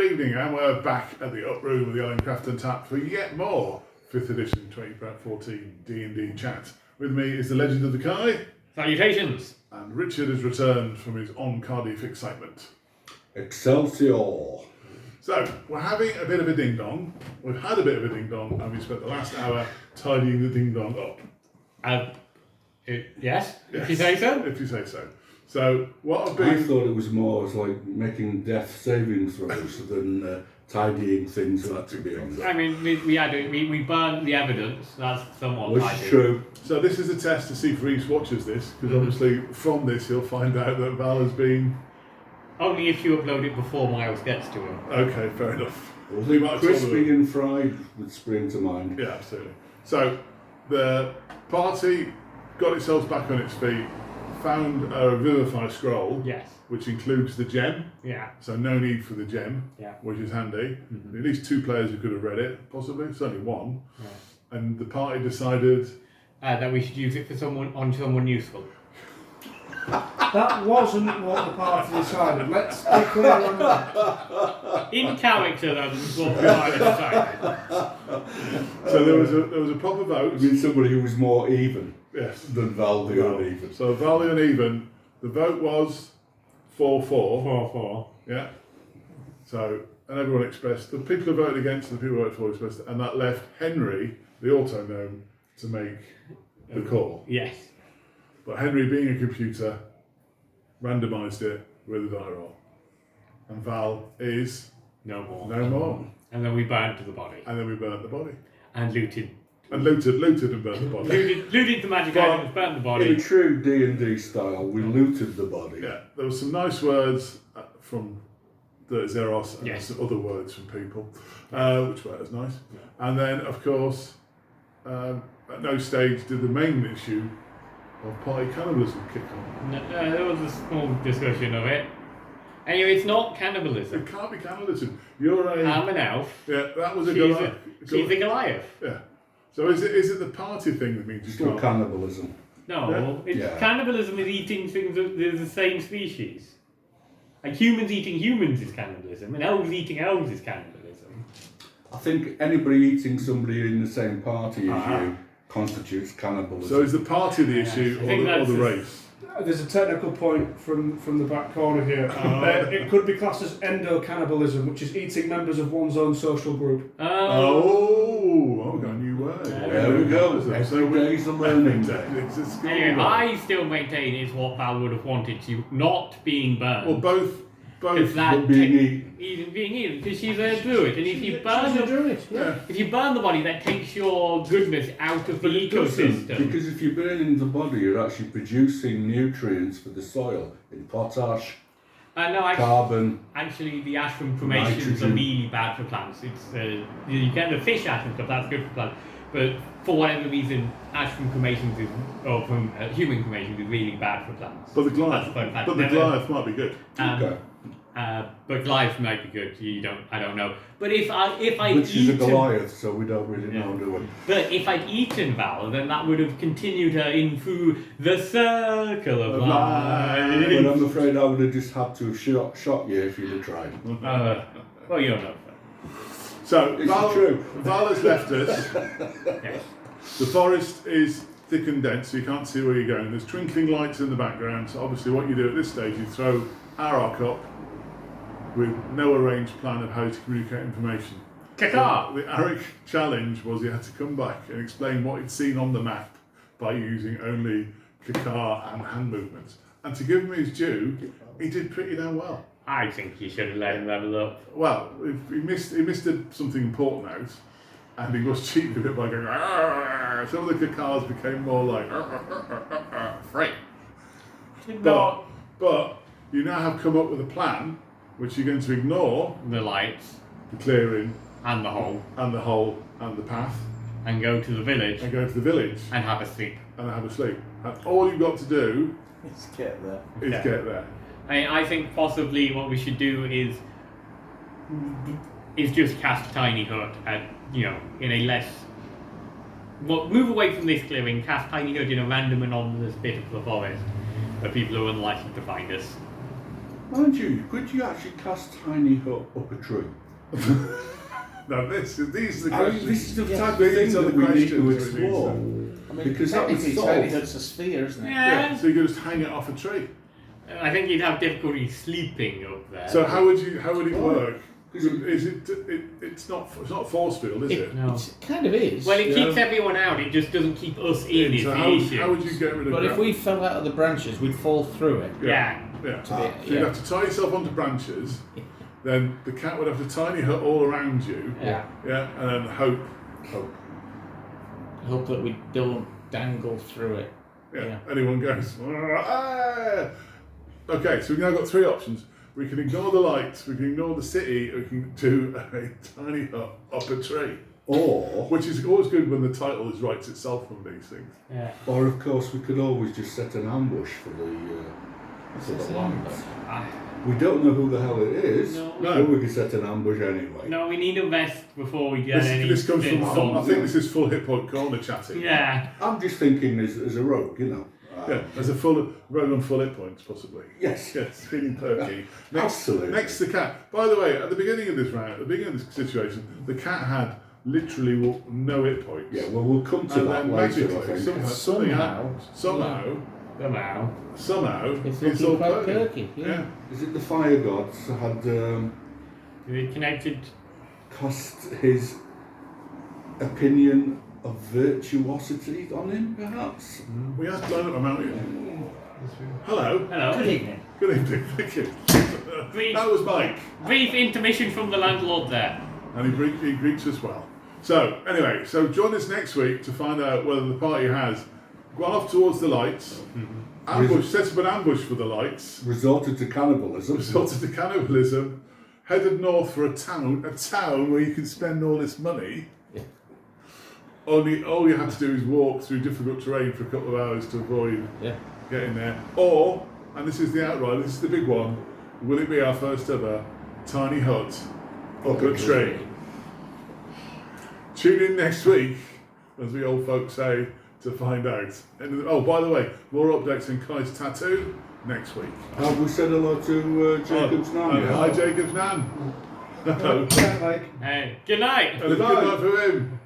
Good evening, and we're back at the Up Room of the Ironcraft and Tap for yet more 5th edition 2014 D&D chat. With me is the Legend of the Kai. Salutations! And Richard has returned from his on-Cardiff excitement. Excelsior! So, we're having a bit of a ding-dong. We've had a bit of a ding-dong, and we spent the last hour tidying the ding-dong up. Yes, if you say so. If you say so. So, what I've I been... thought it was more as like making death saving throws than tidying things that to be honest. I mean, we burned the evidence. That's somewhat Which is true. So this is a test to see if Reese watches this, because obviously from this he'll find out that Val has been... Only if you upload it before Miles gets to him. Okay, fair enough. Well, crispy and fried would spring to mind. Yeah, absolutely. So the party got itself back on its feet, found a Revivify scroll, Yes. which includes the gem. Yeah. So no need for the gem, Yeah. which is handy. At least 2 players who could have read it, possibly. It's only 1. Yeah. And the party decided... That we should use it for someone useful. That wasn't what the party decided. Let's be clear on that. In character, that was what we might have decided. So there was a proper vote. I mean, somebody who was more even Yes. than Val the uneven. So Val the uneven, the vote was 4-4. 4-4. Yeah. So, and everyone expressed, the people who voted against and the people who voted for expressed, and that left Henry, the auto-gnome, to make the call. Yes. But Henry, being a computer, randomised it with a die roll. And Val is No more. no more. And then we burned the body. And then we burnt the body. And looted. And looted and burnt the body. Looted the magic items, burnt the In body. true D&D style, we looted the body. Yeah, there were some nice words from the Zeros and Yes. some other words from people, which were as nice. Yeah. And then, of course, at no stage did the main issue of party cannibalism kick on. No, there was a small discussion of it. Anyway, it's not cannibalism. It can't be cannibalism. You're a... I'm an elf. yeah, that was a She's Goliath. She's a Goliath. Yeah. So is it the party thing that means you Still can't... cannibalism. No, it's Yeah. cannibalism is eating things of the same species. Like humans eating humans is cannibalism, and elves eating elves is cannibalism. I think anybody eating somebody in the same party as you constitutes cannibalism. So is the party the issue I think or the that's race? There's a technical point from the back corner here. It could be classed as endocannibalism, which is eating members of one's own social group. Oh, I've got a new word. There we go. Every day's a learning day. It's a school Anyway, word. I still maintain it's what Val would have wanted to, not being burned. Well, both. Because that being eaten. being eaten, because she's a druid, and if you burn She's a the druid, Yeah. if you burn the body, that takes your goodness out of the But it doesn't, ecosystem. because if you're burning the body, you're actually producing nutrients for the soil in potash, No, carbon. actually, the ash from cremations are Nitrogen. really bad for plants. It's you get the fish ash and stuff, that's good for plants. But for whatever reason, ash from cremations is, or from human cremations is really bad for plants. But the That's Goliath, fun fact. but the Goliath might be good. Okay. But Goliath might be good. I don't know. But if I Which is a eaten, Goliath, so we don't really know, do we? but if I'd eaten Val, then that would have continued her in through the circle of life. But I'm afraid I would have just had to have shot you if you'd have tried. Well, you're no. So This is true. Val has left us. Yes. The forest is thick and dense, so you can't see where you're going. There's twinkling lights in the background. So obviously, what you do at this stage, you throw Ararok up with no arranged plan of how to communicate information. Kakar! The Ararok challenge was he had to come back and explain what he'd seen on the map by using only Kakar and hand movements. And to give him his due, he did pretty damn well. I think you should have let him level up. Well, he missed something important out, and he was cheating a bit by going. "Arr!" Some of the Kakars became more like free. But you now have come up with a plan, which you're going to ignore The lights the clearing and the hole, and the hole and the path, and go to the village and go to the village and have a sleep. and have a sleep. And all you've got to do Let's get there. is Yeah. get there. I think possibly what we should do is just cast Tiny Hut at, in a less... Well, move away from this clearing, cast Tiny Hut in a random anonymous bit of the forest where people are unlikely to find us. Mind you, could you actually cast tiny hut up a tree? Now these are the I mean, questions. this is the type of These thing are that the we need to questions we need explore. to- I mean, Because that would technically, solve- tiny hut's a sphere, isn't it? Yeah, so you could just hang it off a tree. I think you'd have difficulty sleeping up there. So how would it work? Because It's not force field, is it? No. It kind of is. Well, it keeps everyone out. It just doesn't keep us in. Is So the how issue. would you get rid of but that? if we fell out of the branches, we'd fall through it. Yeah. Yeah. To be- So you'd have to tie yourself onto branches, then the cat would have to tiny hut all around you. Yeah. Yeah, and then hope. Hope that we don't dangle through it. Yeah. Anyone goes. "Ah!" Okay, so we've now got three options. We can ignore the lights, we can ignore the city, we can do a tiny hut up a tree. or Which is always good when the title is writes itself on these things. Yeah. of course we could always just set an ambush for the lights. We don't know who the hell it is, No. but we could set an ambush anyway. No, we need a vest before we get any. This comes from. insult. I think this is full hip hop corner chatting. Yeah. I'm just thinking as a rogue, you know. Yeah, as a full rogue on full hit points, possibly. Yes. Yes, feeling perky. Absolutely. Next, the cat. By the way, at the beginning of this round, at the beginning of this situation, the cat had literally no hit points. Yeah, well, we'll come to And that then later, I magically, think. something Somehow. somehow, It's it's looking all quite perky. perky. Yeah. Is it the fire gods had Is it connected? cast his opinion of virtuosity on him, perhaps? We have blown up a mountain. Hello. Hello. Good evening. Good evening. Thank you. Brief, That was Mike. brief intermission from the landlord there. And he greets us well. So, anyway, join us next week to find out whether the party has gone off towards the lights, set up an ambush for the lights, Resorted to cannibalism. resorted to cannibalism, headed north for a town where you can spend all this money. Yeah. Only all you have to do is walk through difficult terrain for a couple of hours to avoid Yeah. getting there. Or, and this is the outrider, this is the big one, will it be our first ever tiny hut up a tree? Tune in next week, as the old folks say, to find out. And, oh, by the way, more updates on Kai's tattoo next week. Have we said hello to Jacob's nan? Hi, Jacob's nan. Yeah, like. Hey, good night. And a good night for him.